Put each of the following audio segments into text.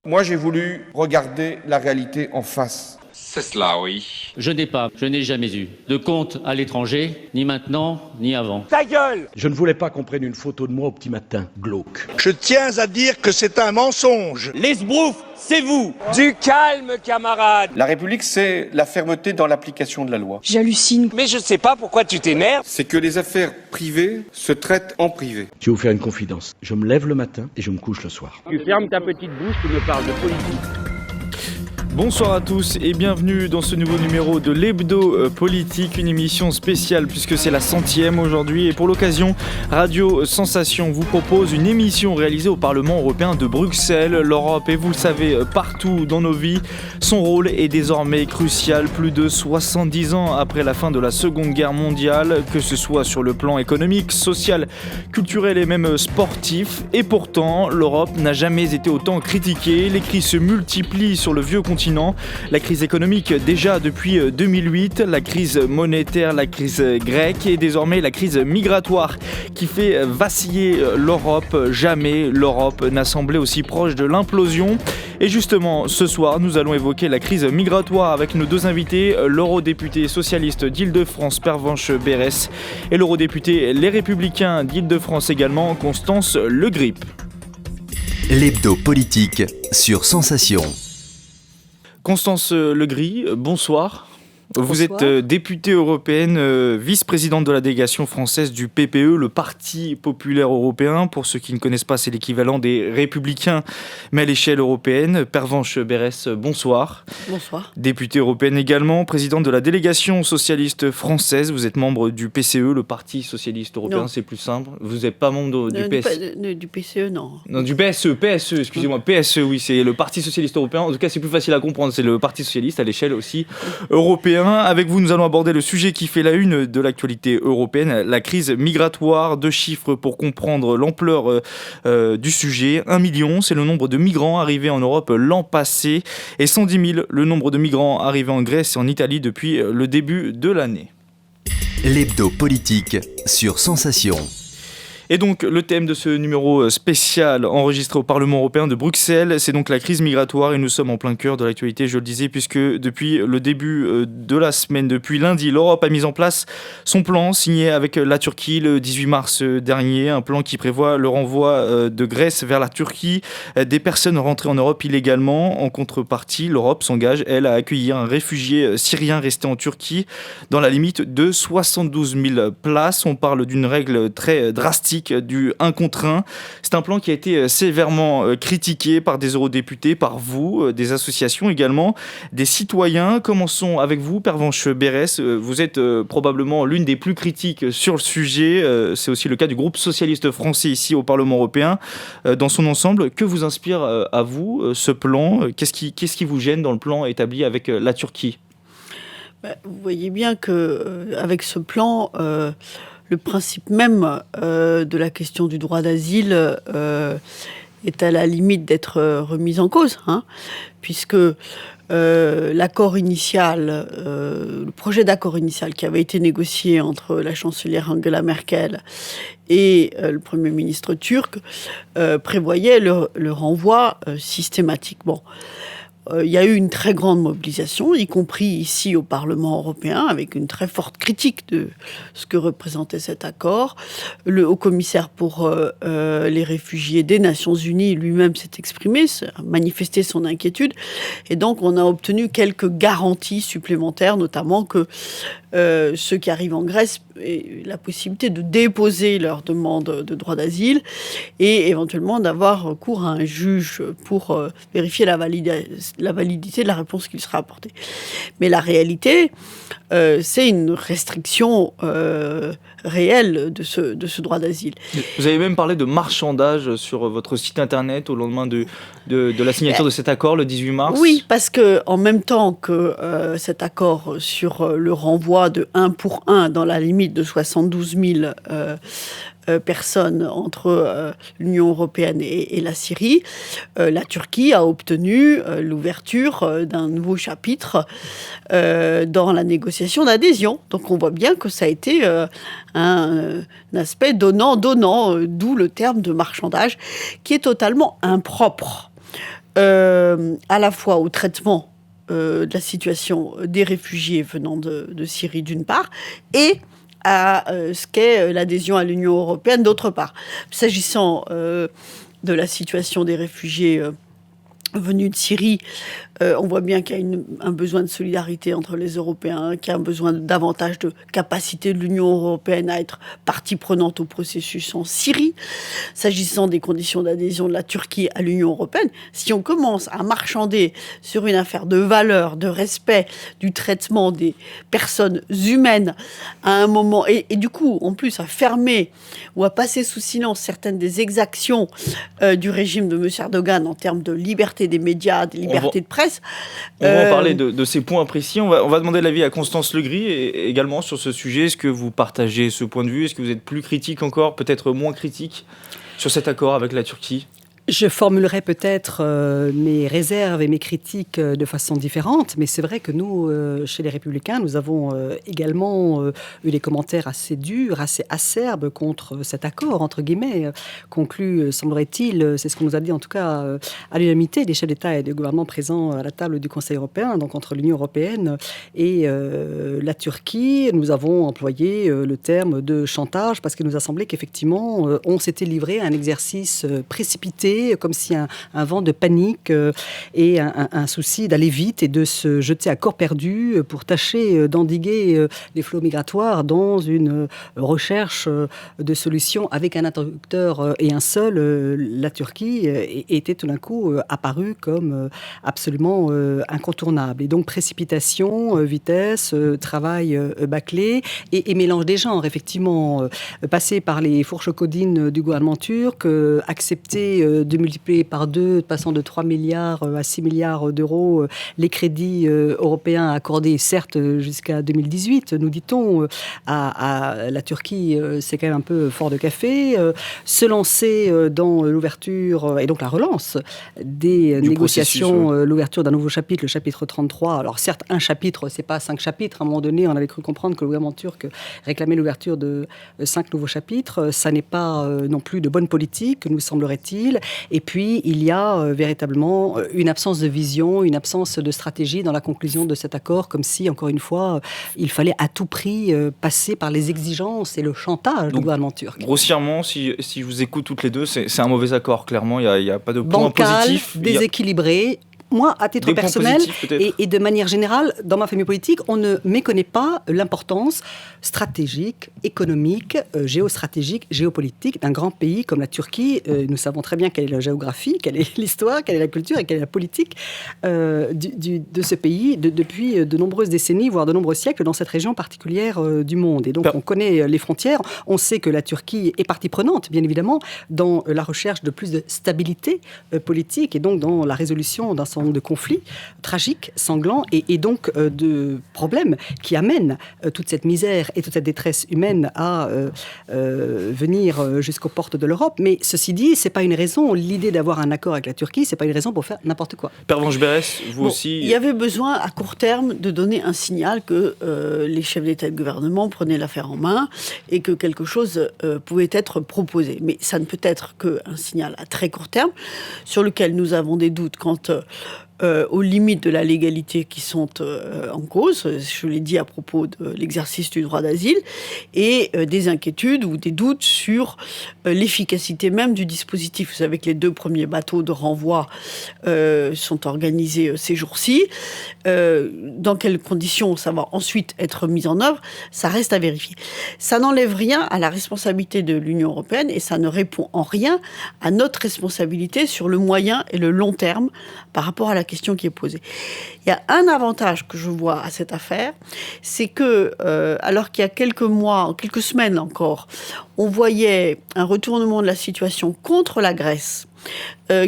Moi, j'ai voulu regarder la réalité en face. C'est cela, oui. Je n'ai jamais eu de compte à l'étranger, ni maintenant, ni avant. Ta gueule! Je ne voulais pas qu'on prenne une photo de moi au petit matin, glauque. Je tiens à dire que c'est un mensonge. Les sbroufs, c'est vous! Du calme, camarade! La République, c'est la fermeté dans l'application de la loi. J'hallucine. Mais je sais pas pourquoi tu t'énerves. C'est que les affaires privées se traitent en privé. Je vais vous faire une confidence. Je me lève le matin et je me couche le soir. Tu fermes ta petite bouche, tu me parles de politique. Bonsoir à tous et bienvenue dans ce nouveau numéro de l'Hebdo Politique, une émission spéciale puisque c'est la 100e aujourd'hui et pour l'occasion, Radio Sensation vous propose une émission réalisée au Parlement européen de Bruxelles. L'Europe, et vous le savez, partout dans nos vies, son rôle est désormais crucial plus de 70 ans après la fin de la Seconde Guerre mondiale, que ce soit sur le plan économique, social, culturel et même sportif. Et pourtant, l'Europe n'a jamais été autant critiquée. Les crises se multiplient sur le vieux continent. La crise économique déjà depuis 2008, la crise monétaire, la crise grecque et désormais la crise migratoire qui fait vaciller l'Europe. Jamais l'Europe n'a semblé aussi proche de l'implosion. Et justement, ce soir, nous allons évoquer la crise migratoire avec nos deux invités, l'eurodéputé socialiste d'Île-de-France, Pervenche Berès, et l'eurodéputé Les Républicains d'Île-de-France également, Constance Le Grip. L'Hebdo Politique sur Sensation. Constance Legris, bonsoir. Vous Bonsoir. êtes députée européenne, vice-présidente de la délégation française du PPE, le Parti populaire européen. Pour ceux qui ne connaissent pas, c'est l'équivalent des Républicains, mais à l'échelle européenne. Pervenche Berès, bonsoir. Bonsoir. Députée européenne également, présidente de la délégation socialiste française. Vous êtes membre du PCE, le Parti socialiste européen, Non. c'est plus simple. Vous n'êtes pas membre du PSE. Du PCE, non. Non, du PSE, excusez-moi. PSE, oui, c'est le Parti socialiste européen. En tout cas, c'est plus facile à comprendre. C'est le Parti socialiste à l'échelle aussi européenne. Avec vous, nous allons aborder le sujet qui fait la une de l'actualité européenne, la crise migratoire. 2 chiffres pour comprendre l'ampleur du sujet. 1 million, c'est le nombre de migrants arrivés en Europe l'an passé. Et 110 000, le nombre de migrants arrivés en Grèce et en Italie depuis le début de l'année. L'Hebdo Politique sur Sensation. Et donc, le thème de ce numéro spécial enregistré au Parlement européen de Bruxelles, c'est donc la crise migratoire et nous sommes en plein cœur de l'actualité, je le disais, puisque depuis le début de la semaine, depuis lundi, l'Europe a mis en place son plan signé avec la Turquie le 18 mars dernier, un plan qui prévoit le renvoi de Grèce vers la Turquie des personnes rentrées en Europe illégalement. En contrepartie, l'Europe s'engage, elle, à accueillir un réfugié syrien resté en Turquie dans la limite de 72 000 places. On parle d'une règle très drastique du 1 contre 1. C'est un plan qui a été sévèrement critiqué par des eurodéputés, par vous, des associations également, des citoyens. Commençons avec vous, Pervenche Berès. Vous êtes probablement l'une des plus critiques sur le sujet. C'est aussi le cas du groupe socialiste français ici au Parlement européen. Dans son ensemble, que vous inspire à vous ce plan ? Qu'est-ce qui vous gêne dans le plan établi avec la Turquie ? Vous voyez bien qu'avec ce plan, le principe même de la question du droit d'asile est à la limite d'être remis en cause, puisque l'accord initial, le projet d'accord initial qui avait été négocié entre la chancelière Angela Merkel et le Premier ministre turc prévoyait le renvoi systématique. Bon. Il y a eu une très grande mobilisation, y compris ici au Parlement européen, avec une très forte critique de ce que représentait cet accord. Le haut-commissaire pour les réfugiés des Nations Unies lui-même s'est exprimé, a manifesté son inquiétude. Et donc, on a obtenu quelques garanties supplémentaires, notamment que ceux qui arrivent en Grèce aient la possibilité de déposer leur demande de droit d'asile et éventuellement d'avoir recours à un juge pour vérifier la validité de la réponse qui lui sera apportée. Mais la réalité, c'est une restriction réelle de ce droit d'asile. Vous avez même parlé de marchandage sur votre site internet au lendemain de la signature de cet accord le 18 mars. Oui, parce qu'en même temps que cet accord sur le renvoi de 1 pour 1 dans la limite de 72 000 personnes entre l'Union européenne et la Syrie, la Turquie a obtenu l'ouverture d'un nouveau chapitre dans la négociation d'adhésion. Donc on voit bien que ça a été un aspect donnant-donnant, d'où le terme de marchandage, qui est totalement impropre. à la fois au traitement de la situation des réfugiés venant de Syrie d'une part, et à ce qu'est l'adhésion à l'Union européenne d'autre part. S'agissant de la situation des réfugiés venus de Syrie, on voit bien qu'il y a un besoin de solidarité entre les Européens, qu'il y a un besoin davantage de capacité de l'Union européenne à être partie prenante au processus en Syrie. S'agissant des conditions d'adhésion de la Turquie à l'Union européenne, si on commence à marchander sur une affaire de valeur, de respect, du traitement des personnes humaines à un moment, et du coup, en plus, à fermer ou à passer sous silence certaines des exactions du régime de M. Erdogan en termes de liberté des médias, de liberté de presse. On va en parler de ces points précis. On va demander l'avis à Constance Legris et également sur ce sujet. Est-ce que vous partagez ce point de vue ? Est-ce que vous êtes plus critique encore, peut-être moins critique sur cet accord avec la Turquie ? Je formulerai peut-être mes réserves et mes critiques de façon différente, mais c'est vrai que nous, chez les Républicains, nous avons également eu des commentaires assez durs, assez acerbes contre cet accord, entre guillemets, conclu, semblerait-il, c'est ce qu'on nous a dit en tout cas à l'unanimité des chefs d'État et de gouvernement présents à la table du Conseil européen, donc entre l'Union européenne et la Turquie. Nous avons employé le terme de chantage parce qu'il nous a semblé qu'effectivement, on s'était livré à un exercice précipité, comme si un vent de panique et un souci d'aller vite et de se jeter à corps perdu pour tâcher d'endiguer les flots migratoires dans une recherche de solutions avec un interlocuteur et un seul, la Turquie, était tout d'un coup apparue comme absolument incontournable. Et donc précipitation, vitesse, travail bâclé et mélange des genres, effectivement, passer par les fourches codines du gouvernement turc, accepter de multiplier par 2, passant de 3 milliards à 6 milliards d'euros les crédits européens accordés, certes jusqu'à 2018, nous dit-on, à la Turquie, c'est quand même un peu fort de café. Se lancer dans l'ouverture, et donc la relance des négociations, l'ouverture d'un nouveau chapitre, le chapitre 33. Alors certes, un chapitre, c'est pas 5 chapitres. À un moment donné, on avait cru comprendre que le gouvernement turc réclamait l'ouverture de 5 nouveaux chapitres. Ça n'est pas non plus de bonne politique, nous semblerait-il. Et puis, il y a véritablement une absence de vision, une absence de stratégie dans la conclusion de cet accord, comme si, encore une fois, il fallait à tout prix passer par les exigences et le chantage du gouvernement turc. Grossièrement, si je vous écoute toutes les deux, c'est un mauvais accord, clairement. Il n'y a pas de point bancal, positif. Déséquilibré. Moi, à titre personnel et de manière générale, dans ma famille politique, on ne méconnaît pas l'importance stratégique, économique, géostratégique, géopolitique d'un grand pays comme la Turquie. Nous savons très bien quelle est la géographie, quelle est l'histoire, quelle est la culture et quelle est la politique de ce pays depuis de nombreuses décennies, voire de nombreux siècles, dans cette région particulière du monde. Et donc, on connaît les frontières. On sait que la Turquie est partie prenante, bien évidemment, dans la recherche de plus de stabilité politique et donc dans la résolution d'un certain nombre de conflits tragiques, sanglants et donc de problèmes qui amènent toute cette misère et toute cette détresse humaine à venir jusqu'aux portes de l'Europe. Mais ceci dit, c'est pas une raison, l'idée d'avoir un accord avec la Turquie, c'est pas une raison pour faire n'importe quoi. Pervenche Berès, vous aussi... Il y avait besoin à court terme de donner un signal que les chefs d'État et de gouvernement prenaient l'affaire en main et que quelque chose pouvait être proposé. Mais ça ne peut être qu'un signal à très court terme sur lequel nous avons des doutes quant aux limites de la légalité qui sont en cause, je l'ai dit à propos de l'exercice du droit d'asile, et des inquiétudes ou des doutes sur l'efficacité même du dispositif. Vous savez que les 2 premiers bateaux de renvoi sont organisés ces jours-ci. Dans quelles conditions ça va ensuite être mis en œuvre, ça reste à vérifier. Ça n'enlève rien à la responsabilité de l'Union européenne et ça ne répond en rien à notre responsabilité sur le moyen et le long terme par rapport à la question qui est posée. Il y a un avantage que je vois à cette affaire, c'est que, alors qu'il y a quelques mois, quelques semaines encore, on voyait un retournement de la situation contre la Grèce,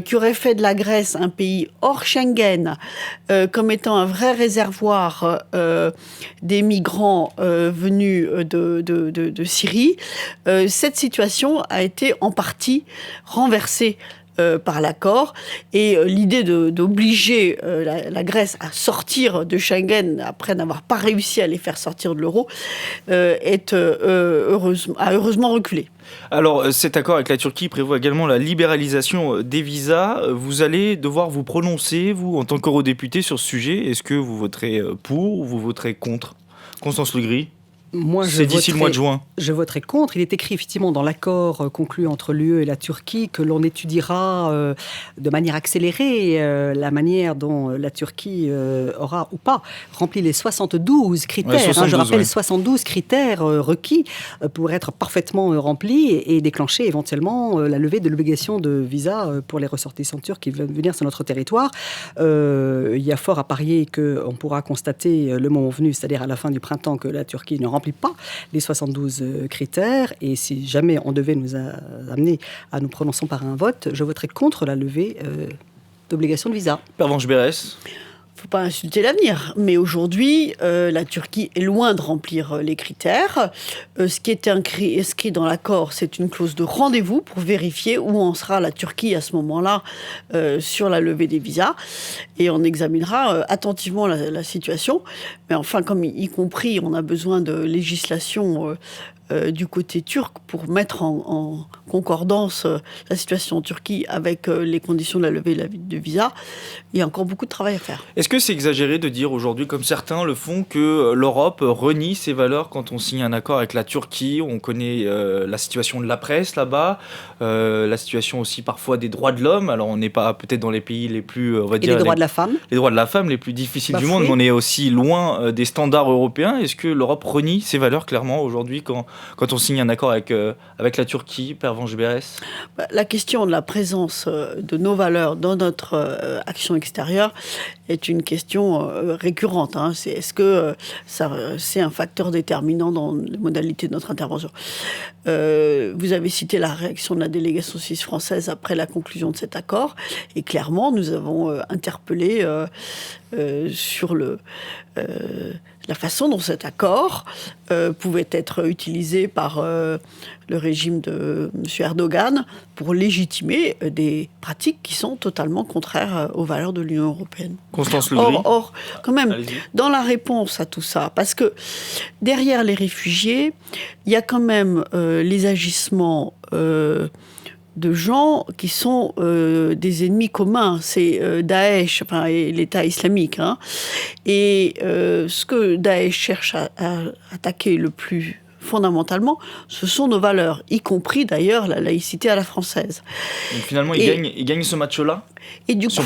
qui aurait fait de la Grèce un pays hors Schengen, comme étant un vrai réservoir des migrants venus de Syrie. Cette situation a été en partie renversée par l'accord. Et l'idée d'obliger la Grèce à sortir de Schengen après n'avoir pas réussi à les faire sortir de l'euro a heureusement reculé. Alors, cet accord avec la Turquie prévoit également la libéralisation des visas. Vous allez devoir vous prononcer, vous, en tant qu'eurodéputé, sur ce sujet. Est-ce que vous voterez pour ou vous voterez contre ? Constance Legris ? C'est d'ici le mois de juin. Je voterai contre. Il est écrit effectivement dans l'accord conclu entre l'UE et la Turquie que l'on étudiera de manière accélérée la manière dont la Turquie aura ou pas rempli les 72 critères. Ouais, 72, je rappelle, 72 critères requis pour être parfaitement remplis et déclencher éventuellement la levée de l'obligation de visa pour les ressortissants turcs qui veulent venir sur notre territoire. Il y a fort à parier qu'on pourra constater le moment venu, c'est-à-dire à la fin du printemps, que la Turquie ne remplit pas les 72 critères, et si jamais on devait nous amener à nous prononcer par un vote, je voterai contre la levée d'obligation de visa. Pervenche Berès. Il ne faut pas insulter l'avenir, mais aujourd'hui, la Turquie est loin de remplir les critères. Ce qui est inscrit dans l'accord, c'est une clause de rendez-vous pour vérifier où en sera la Turquie à ce moment-là sur la levée des visas. Et on examinera attentivement la situation. Mais enfin, comme y compris, on a besoin de législation du côté turc pour mettre en concordance la situation en Turquie avec les conditions de la levée de visa. Il y a encore beaucoup de travail à faire. Est-ce que c'est exagéré de dire aujourd'hui, comme certains le font, que l'Europe renie ses valeurs quand on signe un accord avec la Turquie ? On connaît la situation de la presse là-bas, la situation aussi parfois des droits de l'homme. Alors on n'est pas peut-être dans les pays les plus, on va dire, les droits de la femme. Les droits de la femme les plus difficiles du monde, mais on est aussi loin des standards européens. Est-ce que l'Europe renie ses valeurs clairement aujourd'hui quand on signe un accord avec la Turquie, Pervenche Berès ? La question de la présence de nos valeurs dans notre action extérieure est une question récurrente. Est-ce que c'est un facteur déterminant dans les modalités de notre intervention ? Vous avez cité la réaction de la délégation suisse française après la conclusion de cet accord, et clairement, nous avons interpellé sur la façon dont cet accord pouvait être utilisé par le régime de M. Erdogan pour légitimer des pratiques qui sont totalement contraires aux valeurs de l'Union européenne. Constance Legris. Or, quand même, allez-y. Dans la réponse à tout ça, parce que derrière les réfugiés, il y a quand même les agissements de gens qui sont des ennemis communs. C'est Daesh, et l'État islamique. Et ce que Daesh cherche à attaquer le plus fondamentalement, ce sont nos valeurs, y compris d'ailleurs la laïcité à la française. Donc finalement, il gagne ce match-là ? Et du coup,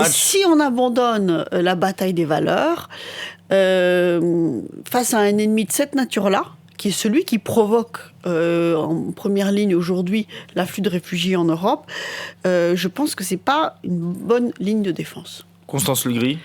si on abandonne la bataille des valeurs face à un ennemi de cette nature-là, qui est celui qui provoque en première ligne aujourd'hui l'afflux de réfugiés en Europe, je pense que ce n'est pas une bonne ligne de défense. Constance Legris.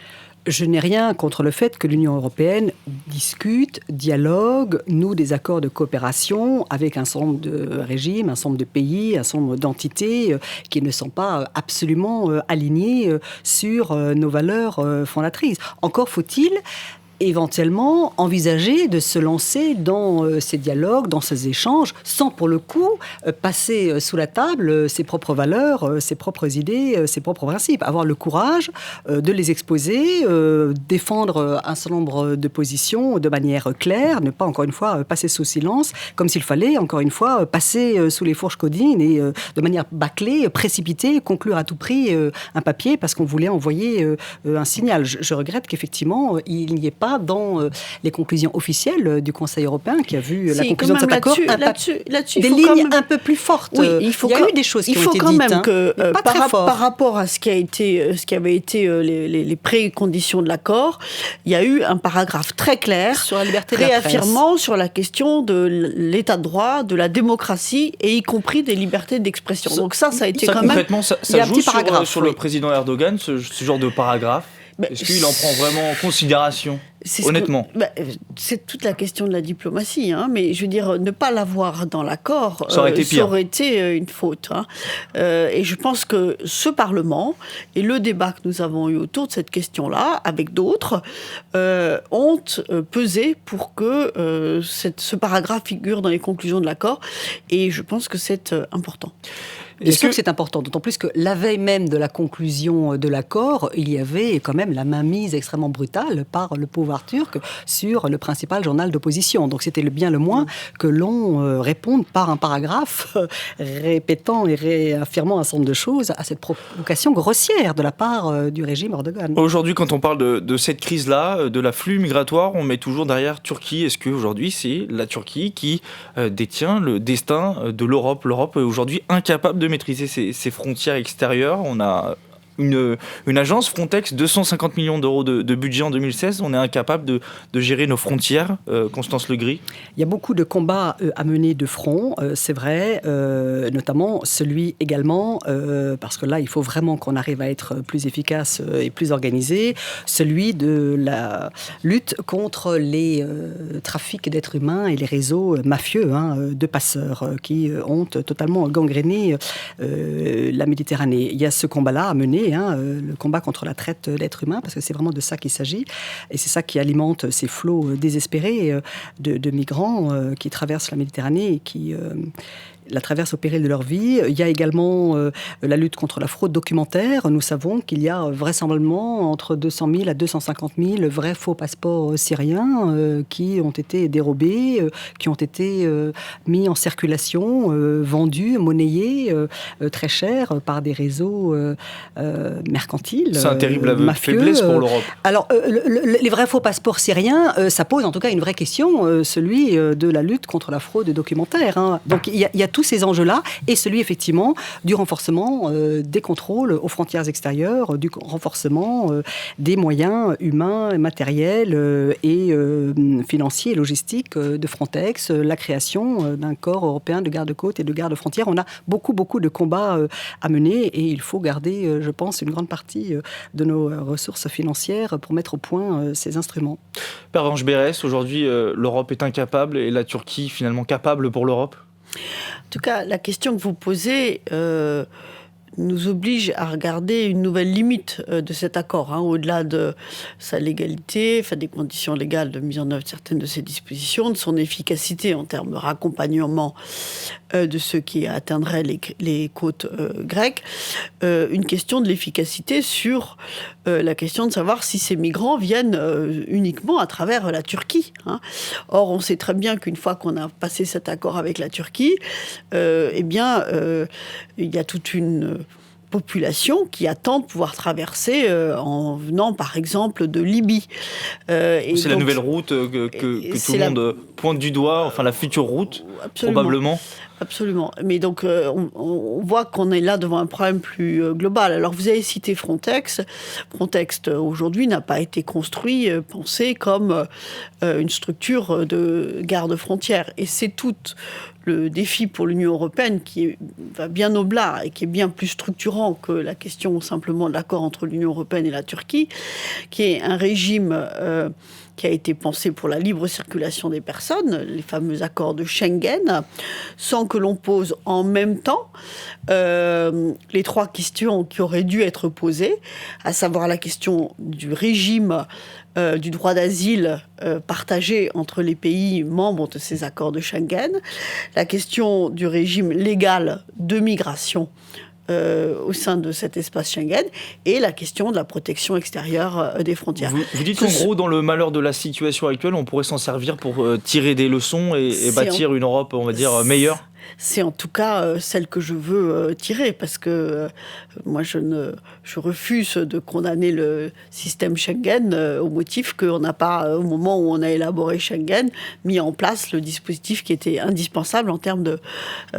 Je n'ai rien contre le fait que l'Union européenne discute, dialogue, noue des accords de coopération avec un certain nombre de régimes, un certain nombre de pays, un certain nombre d'entités qui ne sont pas absolument alignés sur nos valeurs fondatrices. Encore faut-il éventuellement envisager de se lancer dans ces dialogues, dans ces échanges, sans pour le coup passer sous la table ses propres valeurs, ses propres idées, ses propres principes. Avoir le courage de les exposer, défendre un certain nombre de positions de manière claire, ne pas encore une fois passer sous silence, comme s'il fallait encore une fois passer sous les fourches caudines et de manière bâclée, précipitée, conclure à tout prix un papier parce qu'on voulait envoyer un signal. Je regrette qu'effectivement il n'y ait pas dans les conclusions officielles du Conseil européen qui a vu la conclusion de cet accord des lignes un peu plus fortes. Oui, il y a eu des choses qui ont été dites. Il faut quand même que par rapport à ce qui avait été les préconditions de l'accord, il y a eu un paragraphe très clair sur la liberté de réaffirmant sur la question de l'état de droit, de la démocratie et y compris des libertés d'expression. Donc ça a été quand même... Concrètement, ça joue sur le président Erdogan, ce genre de paragraphe. Est-ce qu'il en prend vraiment en considération, honnêtement ? C'est toute la question de la diplomatie, mais je veux dire, ne pas l'avoir dans l'accord, ça aurait été pire. Ça aurait été une faute. Et je pense que ce Parlement et le débat que nous avons eu autour de cette question-là, avec d'autres, ont pesé pour que ce paragraphe figure dans les conclusions de l'accord, et je pense que c'est important. Bien sûr que c'est important, d'autant plus que la veille même de la conclusion de l'accord, il y avait quand même la mainmise extrêmement brutale par le pouvoir turc sur le principal journal d'opposition. Donc c'était bien le moins que l'on réponde par un paragraphe répétant et réaffirmant un certain nombre de choses à cette provocation grossière de la part du régime Erdogan. Aujourd'hui, quand on parle de cette crise-là, de l'afflux migratoire, on met toujours derrière Turquie. Est-ce qu'aujourd'hui, c'est la Turquie qui détient le destin de l'Europe ? L'Europe est aujourd'hui incapable de maîtriser ses frontières extérieures. On a une agence Frontex, 250 millions d'euros de budget en 2016. On est incapable de gérer nos frontières. Constance Legris. Il y a beaucoup de combats à mener de front, c'est vrai, notamment celui également, parce que là, il faut vraiment qu'on arrive à être plus efficace et plus organisé, celui de la lutte contre les trafics d'êtres humains et les réseaux mafieux de passeurs qui ont totalement gangréné la Méditerranée. Il y a ce combat-là à mener, le combat contre la traite d'êtres humains, parce que c'est vraiment de ça qu'il s'agit, et c'est ça qui alimente ces flots désespérés de migrants qui traversent la Méditerranée et qui la traversent au péril de leur vie. Il y a également la lutte contre la fraude documentaire. Nous savons qu'il y a vraisemblablement entre 200 000 à 250 000 vrais faux passeports syriens qui ont été dérobés, qui ont été mis en circulation, vendus, monnayés très cher par des réseaux mercantiles. C'est un terrible aveu de mafieux. Faiblesse pour l'Europe. Alors, les vrais faux passeports syriens, ça pose en tout cas une vraie question, celui de la lutte contre la fraude documentaire. Donc, il y a tous ces enjeux-là, et celui effectivement du renforcement des contrôles aux frontières extérieures, du renforcement des moyens humains, matériels et financiers et logistiques de Frontex, la création d'un corps européen de garde-côtes et de garde-frontières. On a beaucoup de combats à mener, et il faut garder, je pense, une grande partie de nos ressources financières pour mettre au point ces instruments. Pervenche Berès, aujourd'hui, l'Europe est incapable, et la Turquie finalement capable pour l'Europe ? En tout cas, la question que vous posez nous oblige à regarder une nouvelle limite de cet accord, au-delà de sa légalité, des conditions légales de mise en œuvre de certaines de ses dispositions, de son efficacité en termes de raccompagnement de ceux qui atteindraient les côtes grecques, une question de l'efficacité sur la question de savoir si ces migrants viennent uniquement à travers la Turquie. Or, on sait très bien qu'une fois qu'on a passé cet accord avec la Turquie, il y a toute une population qui attend de pouvoir traverser en venant par exemple de Libye. C'est donc la nouvelle route que tout le monde pointe du doigt, la future route, absolument, probablement. Absolument. Mais donc, on voit qu'on est là devant un problème plus global. Alors, vous avez cité Frontex. Frontex, aujourd'hui, n'a pas été construit, pensé comme une structure de garde-frontières. Et c'est tout le défi pour l'Union européenne qui va bien au-delà et qui est bien plus structurant que la question simplement de l'accord entre l'Union européenne et la Turquie, qui est un régime qui a été pensé pour la libre circulation des personnes, les fameux accords de Schengen, sans que l'on pose en même temps les trois questions qui auraient dû être posées, à savoir la question du régime du droit d'asile partagé entre les pays membres de ces accords de Schengen, la question du régime légal de migration au sein de cet espace Schengen, et la question de la protection extérieure des frontières. Vous dites qu'en gros, dans le malheur de la situation actuelle, on pourrait s'en servir pour tirer des leçons et bâtir une Europe, on va dire, meilleure ? C'est en tout cas celle que je veux tirer, parce que moi je refuse de condamner le système Schengen au motif qu'on n'a pas, au moment où on a élaboré Schengen, mis en place le dispositif qui était indispensable en termes de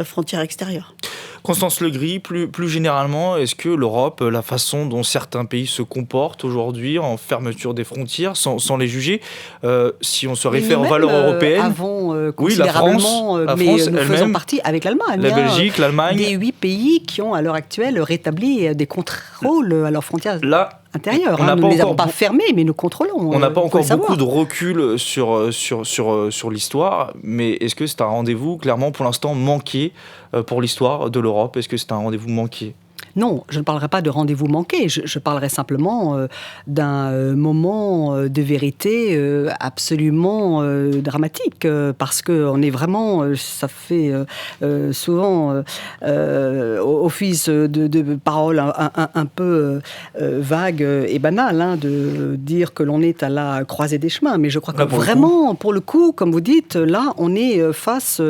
frontières extérieures. Constance Legris, plus généralement, est-ce que l'Europe, la façon dont certains pays se comportent aujourd'hui en fermeture des frontières, sans les juger, si on se réfère aux valeurs européennes, avons considérablement, la mais France nous faisons partie avec l'Allemagne. La Belgique, l'Allemagne. Des 8 pays qui ont à l'heure actuelle rétabli des contrôles à leurs frontières intérieures. Nous ne les avons pas fermés, mais nous contrôlons. On n'a pas encore beaucoup de recul sur l'histoire, mais est-ce que c'est un rendez-vous clairement pour l'instant manqué pour l'histoire de l'Europe ? Est-ce que c'est un rendez-vous manqué ? Non, je ne parlerai pas de rendez-vous manqué, je parlerai simplement d'un moment de vérité absolument dramatique, parce qu'on est vraiment, ça fait souvent office de paroles un peu vagues et banales, de dire que l'on est à la croisée des chemins, mais je crois que vraiment, pour le coup, comme vous dites, là, on est face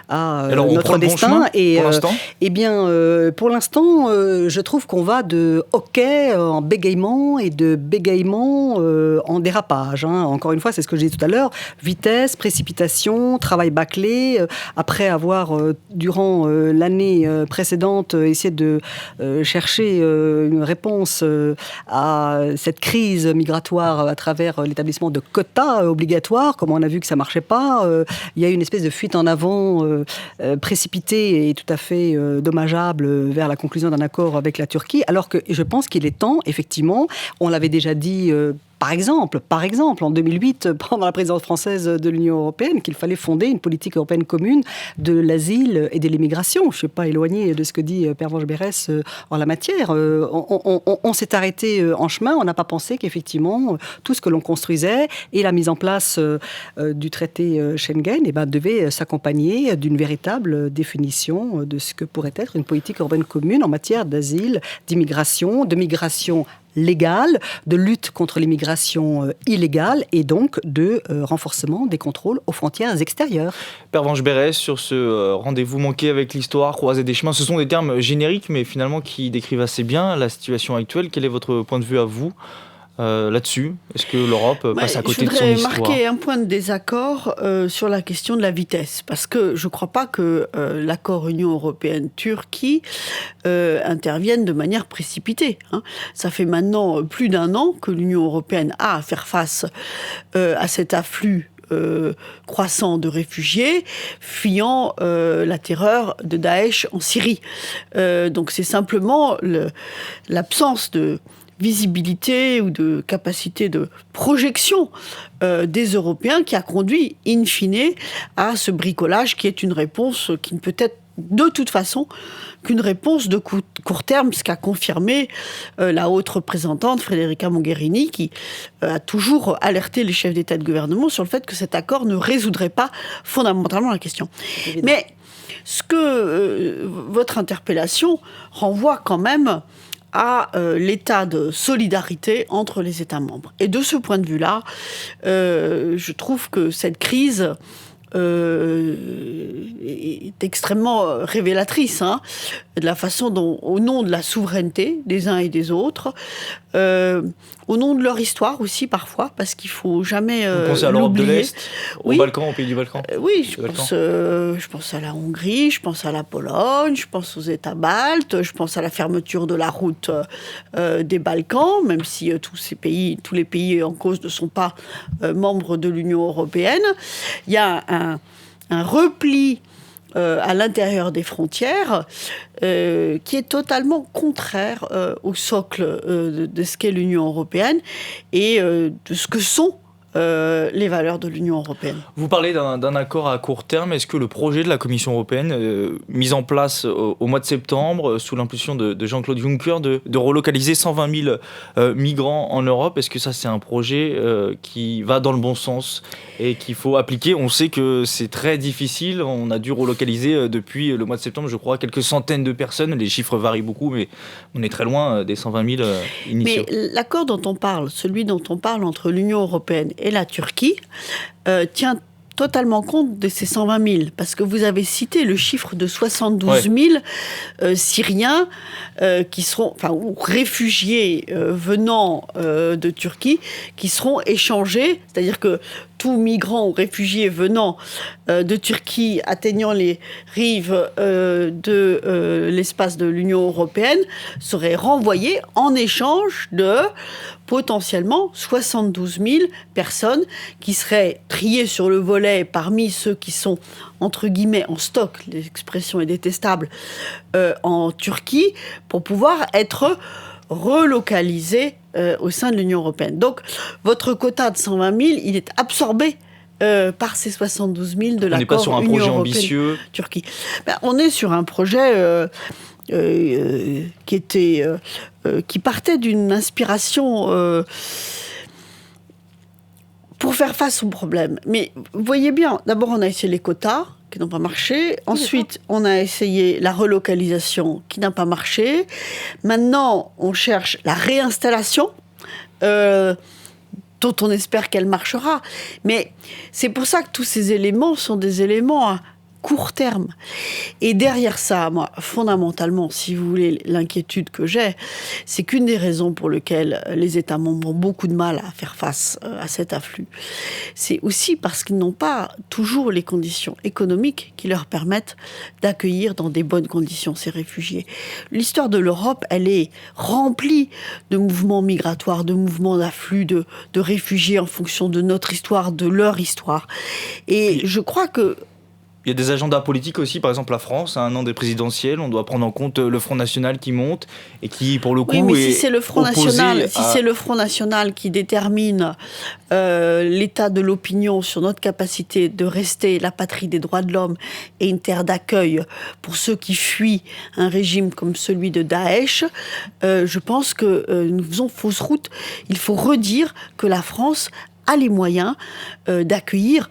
à notre destin. Et pour l'instant, pour l'instant, je trouve qu'on va de hoquet en bégaiement et de bégaiement en dérapage. Encore une fois, c'est ce que j'ai dit tout à l'heure, vitesse, précipitation, travail bâclé. Après avoir, durant l'année précédente, essayé de chercher une réponse à cette crise migratoire à travers l'établissement de quotas obligatoires, comme on a vu que ça ne marchait pas, il y a eu une espèce de fuite en avant précipitée et tout à fait dommageable vers la conclusion d'un accord avec la Turquie, alors que je pense qu'il est temps, effectivement, on l'avait déjà dit par exemple, en 2008, pendant la présidence française de l'Union européenne, qu'il fallait fonder une politique européenne commune de l'asile et de l'immigration. Je ne suis pas éloignée de ce que dit Pervenche Berès en la matière. On s'est arrêté en chemin, on n'a pas pensé qu'effectivement, tout ce que l'on construisait et la mise en place du traité Schengen devait s'accompagner d'une véritable définition de ce que pourrait être une politique européenne commune en matière d'asile, d'immigration, de migration légale, de lutte contre l'immigration illégale et donc de renforcement des contrôles aux frontières extérieures. Pervenche Berès, sur ce rendez-vous manqué avec l'histoire, croisée des chemins, ce sont des termes génériques mais finalement qui décrivent assez bien la situation actuelle. Quel est votre point de vue à vous là-dessus? Est-ce que l'Europe passe à côté de son histoire? Je voudrais marquer un point de désaccord sur la question de la vitesse, parce que je ne crois pas que l'accord Union européenne-Turquie intervienne de manière précipitée. Ça fait maintenant plus d'1 an que l'Union européenne a à faire face à cet afflux croissant de réfugiés fuyant la terreur de Daesh en Syrie. Donc c'est simplement l'absence de visibilité ou de capacité de projection des Européens qui a conduit, in fine, à ce bricolage qui est une réponse qui ne peut être de toute façon qu'une réponse de court terme, ce qu'a confirmé la haute représentante Federica Mogherini, qui a toujours alerté les chefs d'État et de gouvernement sur le fait que cet accord ne résoudrait pas fondamentalement la question. Mais ce que votre interpellation renvoie quand même à l'état de solidarité entre les États membres. Et de ce point de vue-là, je trouve que cette crise est extrêmement révélatrice de la façon dont, au nom de la souveraineté des uns et des autres, au nom de leur histoire aussi parfois, parce qu'il ne faut jamais l'oublier. Vous pensez à l'Europe de l'Est, aux Balkans, aux pays du Balkan? Oui, je pense à la Hongrie, je pense à la Pologne, je pense aux États baltes, je pense à la fermeture de la route des Balkans, même si tous les pays en cause ne sont pas membres de l'Union européenne. Il y a un repli à l'intérieur des frontières qui est totalement contraire au socle de ce qu'est l'Union européenne et de ce que sont les valeurs de l'Union européenne. Vous parlez d'un accord à court terme. Est-ce que le projet de la Commission européenne, mis en place au mois de septembre, sous l'impulsion de Jean-Claude Juncker, de relocaliser 120 000 migrants en Europe, est-ce que ça c'est un projet qui va dans le bon sens et qu'il faut appliquer? On sait que c'est très difficile. On a dû relocaliser depuis le mois de septembre, je crois, quelques centaines de personnes. Les chiffres varient beaucoup, mais on est très loin des 120 000 initiaux. Mais l'accord dont on parle, celui dont on parle entre l'Union européenne et la Turquie, tient totalement compte de ces 120 000, parce que vous avez cité le chiffre de 72 000 Syriens qui seront, ou réfugiés venant de Turquie, qui seront échangés, c'est-à-dire que tout migrant ou réfugié venant de Turquie atteignant les rives de l'espace de l'Union européenne serait renvoyé en échange de potentiellement 72 000 personnes qui seraient triées sur le volet parmi ceux qui sont, entre guillemets, en stock, l'expression est détestable, en Turquie, pour pouvoir être relocalisés au sein de l'Union européenne. Donc, votre quota de 120 000, il est absorbé par ces 72 000 de l'accord Union européenne-Turquie. On n'est pas sur un projet ambitieux. On est sur un projet qui partait d'une inspiration pour faire face aux problèmes. Mais vous voyez bien, d'abord on a essayé les quotas, qui n'ont pas marché. Ensuite, on a essayé la relocalisation, qui n'a pas marché. Maintenant, on cherche la réinstallation, dont on espère qu'elle marchera. Mais c'est pour ça que tous ces éléments sont des éléments à court terme. Et derrière ça, moi, fondamentalement, si vous voulez, l'inquiétude que j'ai, c'est qu'une des raisons pour lesquelles les États membres ont beaucoup de mal à faire face à cet afflux, c'est aussi parce qu'ils n'ont pas toujours les conditions économiques qui leur permettent d'accueillir dans des bonnes conditions ces réfugiés. L'histoire de l'Europe, elle est remplie de mouvements migratoires, de mouvements d'afflux, de réfugiés en fonction de notre histoire, de leur histoire. Et je crois que il y a des agendas politiques aussi, par exemple la France, à un an des présidentielles, on doit prendre en compte le Front National qui monte et qui, pour le coup, oui, mais est si c'est le Front National, si c'est le Front National qui détermine l'état de l'opinion sur notre capacité de rester la patrie des droits de l'homme et une terre d'accueil pour ceux qui fuient un régime comme celui de Daesh, je pense que nous faisons fausse route. Il faut redire que la France a les moyens d'accueillir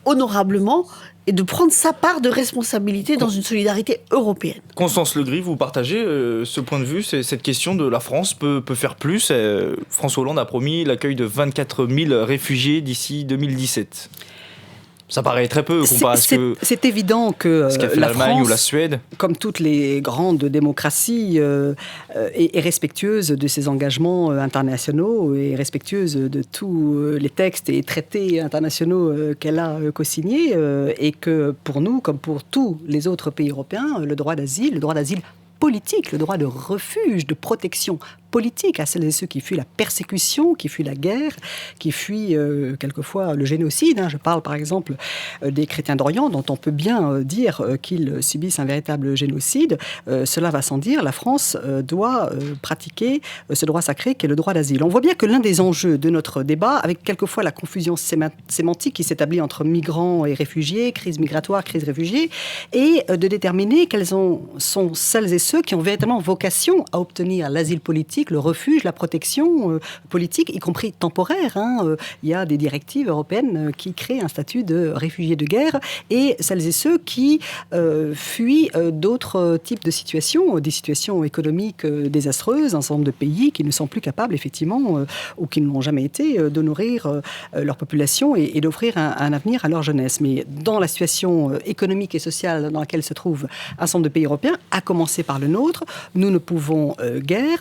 honorablement et de prendre sa part de responsabilité dans une solidarité européenne. Constance Legris, vous partagez ce point de vue, cette question de la France peut faire plus. François Hollande a promis l'accueil de 24 000 réfugiés d'ici 2017. Ça paraît très peu comparé à ce que... C'est évident que ce qu'a fait la l'Allemagne France, ou la Suède, comme toutes les grandes démocraties, est respectueuse de ses engagements internationaux et respectueuse de tous les textes et traités internationaux qu'elle a co-signés, et que pour nous, comme pour tous les autres pays européens, le droit d'asile politique, le droit de refuge, de protection politique à celles et ceux qui fuient la persécution, qui fuient la guerre, qui fuient quelquefois le génocide. Je parle par exemple des chrétiens d'Orient, dont on peut bien dire qu'ils subissent un véritable génocide. Cela va sans dire, la France doit pratiquer ce droit sacré qu'est le droit d'asile. On voit bien que l'un des enjeux de notre débat, avec quelquefois la confusion sémantique qui s'établit entre migrants et réfugiés, crise migratoire, crise réfugiée, est de déterminer quelles sont celles et ceux qui ont véritablement vocation à obtenir l'asile politique, le refuge, la protection politique, y compris temporaire. Il y a des directives européennes qui créent un statut de réfugié de guerre, et celles et ceux qui fuient d'autres types de situations, des situations économiques désastreuses, un certain nombre de pays qui ne sont plus capables, effectivement, ou qui ne l'ont jamais été, de nourrir leur population et d'offrir un avenir à leur jeunesse. Mais dans la situation économique et sociale dans laquelle se trouve un certain nombre de pays européens, à commencer par le nôtre, nous ne pouvons guère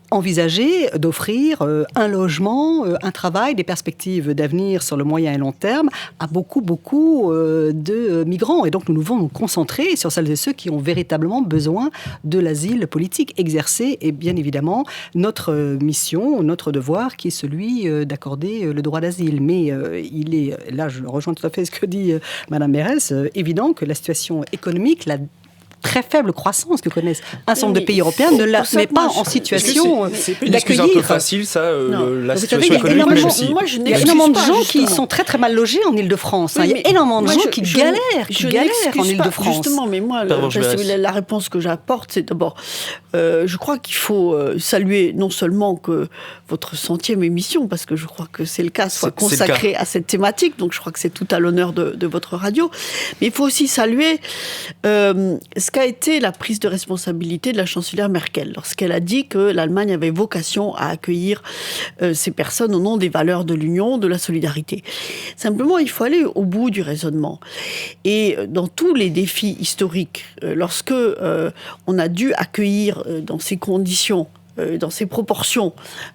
envisager d'offrir un logement, un travail, des perspectives d'avenir sur le moyen et long terme à beaucoup de migrants. Et donc nous devons nous concentrer sur celles et ceux qui ont véritablement besoin de l'asile politique, exercer, et bien évidemment notre mission, notre devoir qui est celui d'accorder le droit d'asile. Mais il est, là je rejoins tout à fait ce que dit Madame Berès, évident que la situation économique, la très faible croissance que connaissent un certain nombre de pays européens ne la met pas en situation d'accueillir. C'est un peu facile, ça, la situation économique, même si... Il y a énormément de gens qui sont très très mal logés en Île-de-France. Il y a énormément de gens qui galèrent en Île-de-France. Justement, mais moi, la réponse que j'apporte, c'est d'abord, je crois qu'il faut saluer non seulement que votre 100e émission, parce que je crois que c'est le cas, soit consacrée à cette thématique, donc je crois que c'est tout à l'honneur de votre radio, mais il faut aussi saluer ce qu'a été la prise de responsabilité de la chancelière Merkel, lorsqu'elle a dit que l'Allemagne avait vocation à accueillir ces personnes au nom des valeurs de l'Union, de la solidarité. Simplement, il faut aller au bout du raisonnement. Et dans tous les défis historiques, lorsque on a dû accueillir dans ces conditions, dans ces proportions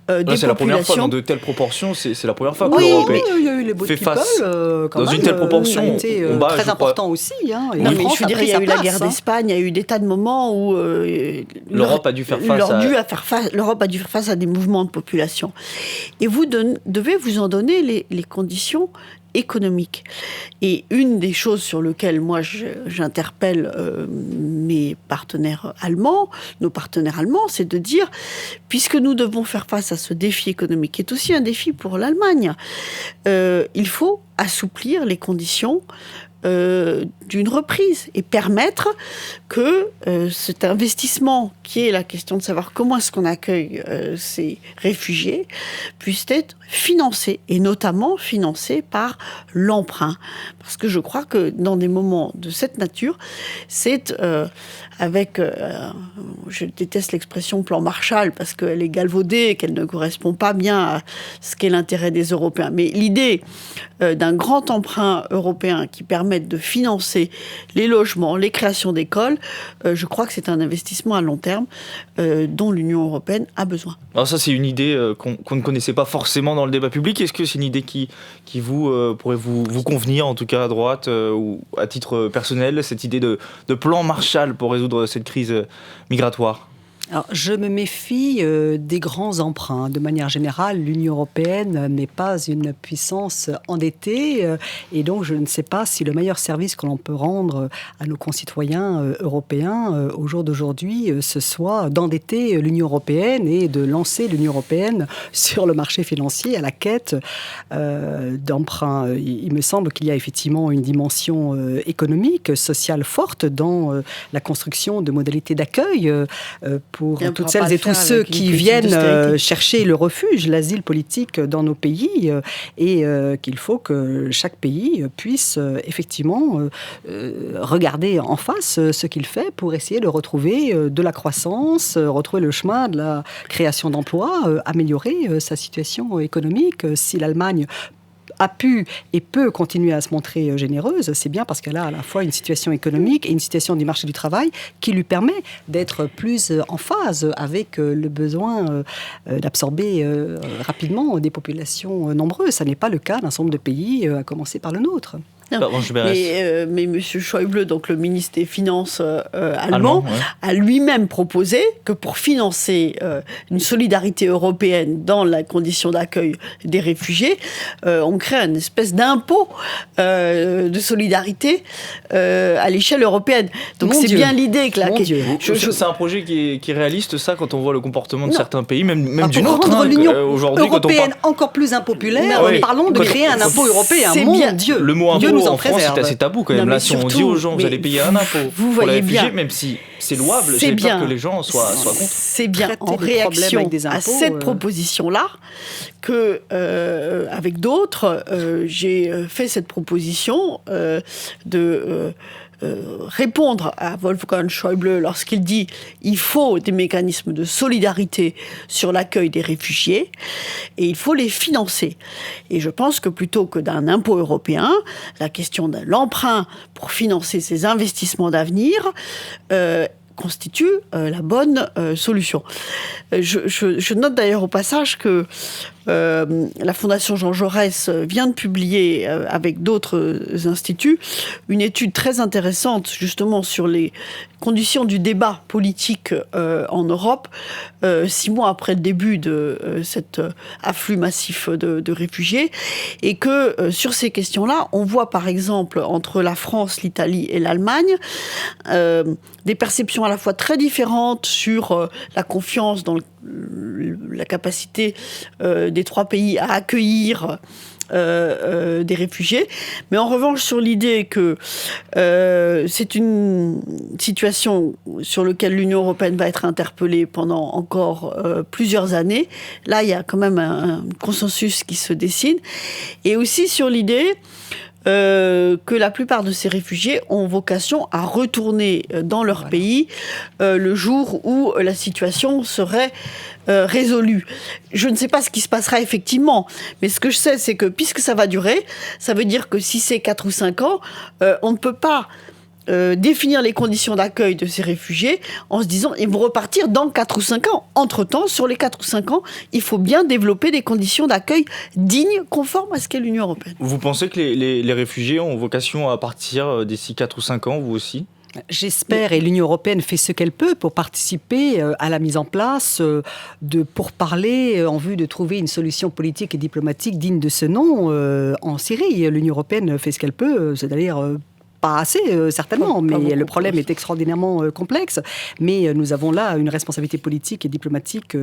des populations. C'est la première fois dans de telles proportions, c'est la première fois que oui, l'Europe il y a eu les fait face dans une telle proportion. Ça a été très important aussi. Non, mais je dirais, il y a eu la guerre d'Espagne, il y a eu des tas de moments où l'Europe a dû faire face à des mouvements de population. Et vous devez vous en donner les conditions économique. Et une des choses sur lesquelles moi j'interpelle mes partenaires allemands, nos partenaires allemands, c'est de dire, puisque nous devons faire face à ce défi économique, qui est aussi un défi pour l'Allemagne, il faut assouplir les conditions d'une reprise et permettre que cet investissement, qui est la question de savoir comment est-ce qu'on accueille ces réfugiés, puisse être financé, et notamment financé par l'emprunt. Parce que je crois que dans des moments de cette nature, c'est avec, je déteste l'expression plan Marshall, parce qu'elle est galvaudée et qu'elle ne correspond pas bien à ce qu'est l'intérêt des Européens. Mais l'idée d'un grand emprunt européen qui permette de financer les logements, les créations d'écoles, je crois que c'est un investissement à long terme dont l'Union européenne a besoin. Alors ça, c'est une idée qu'on ne connaissait pas forcément dans le débat public. Est-ce que c'est une idée qui vous pourrait vous convenir, en tout cas à droite, ou à titre personnel, cette idée de plan Marshall pour résoudre cette crise migratoire ? Alors, je me méfie des grands emprunts. De manière générale, l'Union européenne n'est pas une puissance endettée et donc je ne sais pas si le meilleur service que l'on peut rendre à nos concitoyens européens au jour d'aujourd'hui, ce soit d'endetter l'Union européenne et de lancer l'Union européenne sur le marché financier à la quête d'emprunts. Il me semble qu'il y a effectivement une dimension économique, sociale forte dans la construction de modalités d'accueil pour toutes celles et tous ceux qui viennent chercher le refuge, l'asile politique dans nos pays, et qu'il faut que chaque pays puisse effectivement regarder en face ce qu'il fait pour essayer de retrouver de la croissance, retrouver le chemin de la création d'emplois, améliorer sa situation économique. Si l'Allemagne a pu et peut continuer à se montrer généreuse, c'est bien parce qu'elle a à la fois une situation économique et une situation du marché du travail qui lui permet d'être plus en phase avec le besoin d'absorber rapidement des populations nombreuses. Ça n'est pas le cas d'un certain nombre de pays, à commencer par le nôtre. Mais M. Schäuble, donc le ministre des Finances allemand, a lui-même proposé que pour financer une solidarité européenne dans la condition d'accueil des réfugiés, on crée une espèce d'impôt de solidarité à l'échelle européenne. Donc c'est bien l'idée que c'est un projet qui est réaliste, ça, quand on voit le comportement de certains pays, même du nôtre. Pour rendre l'Union européenne quand encore plus impopulaire, parlons de créer un impôt européen. Mon Dieu, le mot impôt en France, c'est assez tabou quand même. Là, si on dit aux gens, vous allez payer un impôt pour les réfugiés, même si c'est louable, j'ai peur que les gens soient contre. C'est bien en réaction à cette proposition-là que, avec d'autres, j'ai fait cette proposition de répondre à Wolfgang Schäuble lorsqu'il dit il faut des mécanismes de solidarité sur l'accueil des réfugiés et il faut les financer. Et je pense que plutôt que d'un impôt européen, la question de l'emprunt pour financer ces investissements d'avenir constitue la bonne solution. Je note d'ailleurs au passage que la Fondation Jean Jaurès vient de publier, avec d'autres instituts, une étude très intéressante justement sur les conditions du débat politique en Europe, 6 mois après le début de cet afflux massif de réfugiés, et que sur ces questions-là, on voit par exemple entre la France, l'Italie et l'Allemagne des perceptions à la fois très différentes sur la confiance dans la capacité des 3 pays à accueillir des réfugiés, mais en revanche sur l'idée que c'est une situation sur laquelle l'Union européenne va être interpellée pendant encore plusieurs années. Là, il y a quand même un consensus qui se dessine, et aussi sur l'idée que la plupart de ces réfugiés ont vocation à retourner dans leur pays le jour où la situation serait résolue. Je ne sais pas ce qui se passera effectivement, mais ce que je sais, c'est que puisque ça va durer, ça veut dire que si c'est 4 ou 5 ans, on ne peut pas définir les conditions d'accueil de ces réfugiés en se disant ils vont repartir dans 4 ou 5 ans. Entre-temps, sur les 4 ou 5 ans, il faut bien développer des conditions d'accueil dignes, conformes à ce qu'est l'Union européenne. Vous pensez que les réfugiés ont vocation à partir d'ici 4 ou 5 ans, vous aussi ? J'espère, et l'Union européenne fait ce qu'elle peut pour participer à la mise en place de pourparlers en vue de trouver une solution politique et diplomatique digne de ce nom en Syrie. L'Union européenne fait ce qu'elle peut, c'est-à-dire pas assez, certainement, mais le problème est extraordinairement complexe. Mais nous avons là une responsabilité politique et diplomatique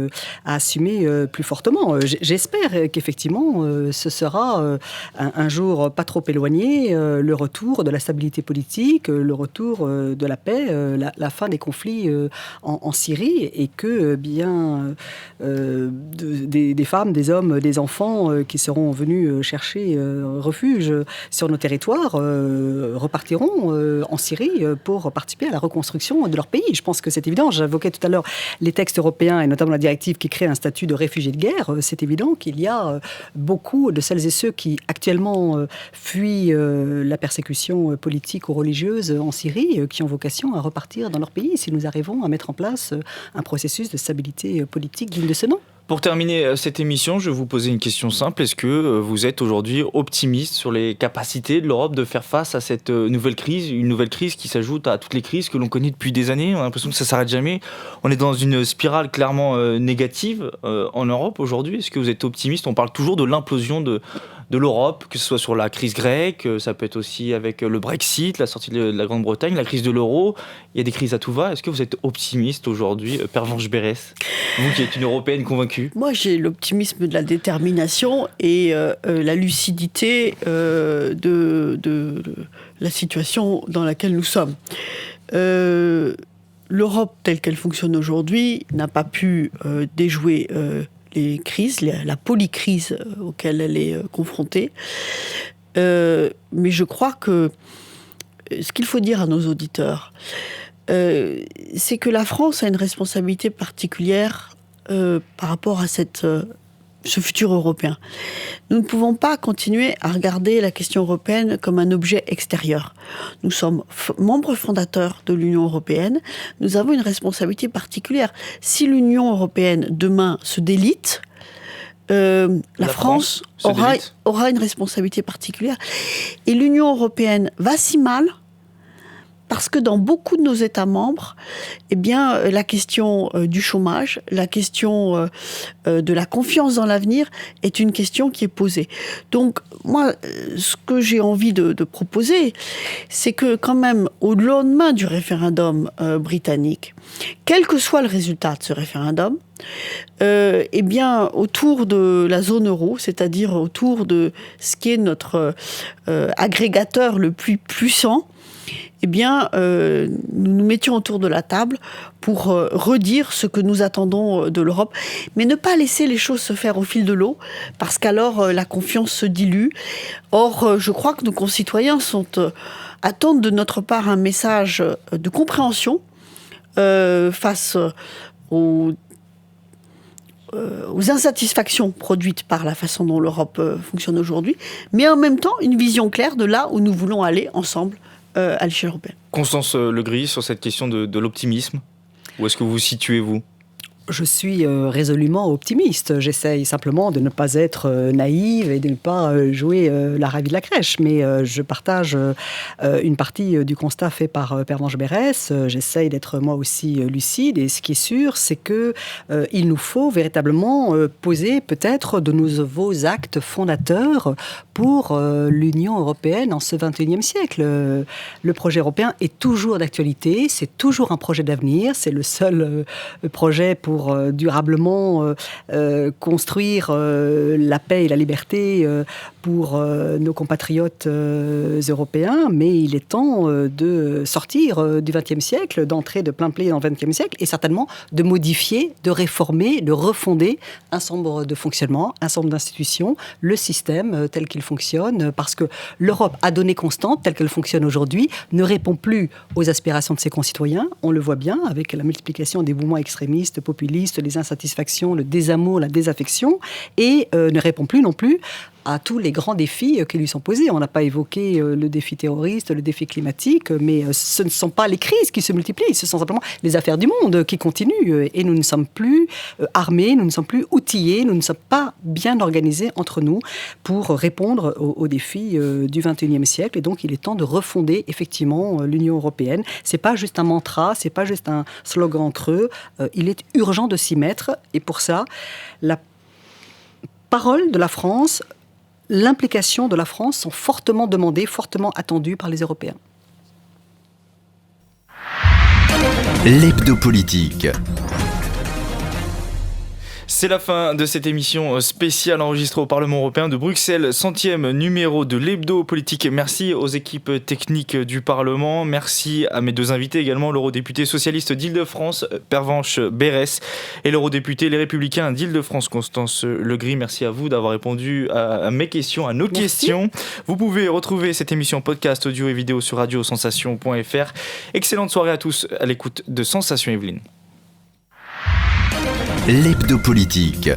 à assumer plus fortement. J'espère qu'effectivement, ce sera un jour pas trop éloigné, le retour de la stabilité politique, le retour de la paix, la fin des conflits en Syrie, et que des femmes, des hommes, des enfants qui seront venus chercher refuge sur nos territoires repartiront en Syrie pour participer à la reconstruction de leur pays. Je pense que c'est évident. J'évoquais tout à l'heure les textes européens et notamment la directive qui crée un statut de réfugié de guerre. C'est évident qu'il y a beaucoup de celles et ceux qui actuellement fuient la persécution politique ou religieuse en Syrie qui ont vocation à repartir dans leur pays si nous arrivons à mettre en place un processus de stabilité politique digne de ce nom. Pour terminer cette émission, je vais vous poser une question simple. Est-ce que vous êtes aujourd'hui optimiste sur les capacités de l'Europe de faire face à cette nouvelle crise, une nouvelle crise qui s'ajoute à toutes les crises que l'on connaît depuis des années? On a l'impression que ça ne s'arrête jamais. On est dans une spirale clairement négative en Europe aujourd'hui. Est-ce que vous êtes optimiste? On parle toujours de l'implosion de l'Europe, que ce soit sur la crise grecque, ça peut être aussi avec le Brexit, la sortie de la Grande-Bretagne, la crise de l'euro. Il y a des crises à tout va. Est-ce que vous êtes optimiste aujourd'hui, Pervenche Berès, vous qui êtes une Européenne convaincue? Moi, j'ai l'optimisme de la détermination et la lucidité de la situation dans laquelle nous sommes. L'Europe, telle qu'elle fonctionne aujourd'hui, n'a pas pu déjouer les crises, la polycrise auxquelles elle est confrontée. Mais je crois que ce qu'il faut dire à nos auditeurs, c'est que la France a une responsabilité particulière par rapport à ce futur européen. Nous ne pouvons pas continuer à regarder la question européenne comme un objet extérieur. Nous sommes membres fondateurs de l'Union européenne. Nous avons une responsabilité particulière. Si l'Union européenne, demain, se délite, la France aura une responsabilité particulière. Et l'Union européenne va si mal parce que dans beaucoup de nos États membres, eh bien, la question du chômage, la question de la confiance dans l'avenir est une question qui est posée. Donc, moi, ce que j'ai envie de proposer, c'est que quand même, au lendemain du référendum britannique, quel que soit le résultat de ce référendum, eh bien, autour de la zone euro, c'est-à-dire autour de ce qui est notre agrégateur le plus puissant, eh bien, nous nous mettions autour de la table pour redire ce que nous attendons de l'Europe, mais ne pas laisser les choses se faire au fil de l'eau, parce qu'alors la confiance se dilue. Or, je crois que nos concitoyens attendent de notre part un message de compréhension face aux insatisfactions produites par la façon dont l'Europe fonctionne aujourd'hui, mais en même temps une vision claire de là où nous voulons aller ensemble à l'échelle européenne. Constance Legris, sur cette question de l'optimisme, où est-ce que vous vous situez, vous ? Je suis résolument optimiste. J'essaye simplement de ne pas être naïve et de ne pas jouer la ravie de la crèche. Mais je partage une partie du constat fait par Pervenche Berès. J'essaye d'être moi aussi lucide. Et ce qui est sûr, c'est qu'il nous faut véritablement poser peut-être de nouveaux actes fondateurs pour l'Union européenne en ce XXIe siècle. Le projet européen est toujours d'actualité. C'est toujours un projet d'avenir. C'est le seul projet pour durablement construire la paix et la liberté pour nos compatriotes européens, mais il est temps de sortir du XXe siècle, d'entrer de plein pied dans le XXe siècle, et certainement de modifier, de réformer, de refonder un certain nombre de fonctionnements, un certain nombre d'institutions, le système tel qu'il fonctionne, parce que l'Europe à données constantes, telle qu'elle fonctionne aujourd'hui, ne répond plus aux aspirations de ses concitoyens. On le voit bien avec la multiplication des mouvements extrémistes, populistes, les insatisfactions, le désamour, la désaffection, et ne répond plus non plus à tous les grands défis qui lui sont posés. On n'a pas évoqué le défi terroriste, le défi climatique, mais ce ne sont pas les crises qui se multiplient, ce sont simplement les affaires du monde qui continuent. Et nous ne sommes plus armés, nous ne sommes plus outillés, nous ne sommes pas bien organisés entre nous pour répondre aux défis du XXIe siècle. Et donc, il est temps de refonder effectivement l'Union européenne. C'est pas juste un mantra, c'est pas juste un slogan creux. Il est urgent de s'y mettre. Et pour ça, la parole de la France, l'implication de la France sont fortement demandées, fortement attendues par les Européens. L'Hebdo Politique. C'est la fin de cette émission spéciale enregistrée au Parlement européen de Bruxelles, 100e numéro de l'Hebdo Politique. Merci aux équipes techniques du Parlement, merci à mes deux invités également, l'eurodéputé socialiste d'Île-de-France, Pervenche Berès, et l'eurodéputé Les Républicains d'Île-de-France, Constance Legris. Merci à vous d'avoir répondu à mes questions, à nos questions. Vous pouvez retrouver cette émission podcast audio et vidéo sur radiosensation.fr. Excellente soirée à tous à l'écoute de Sensation Evelyne. L'Hebdo Politique.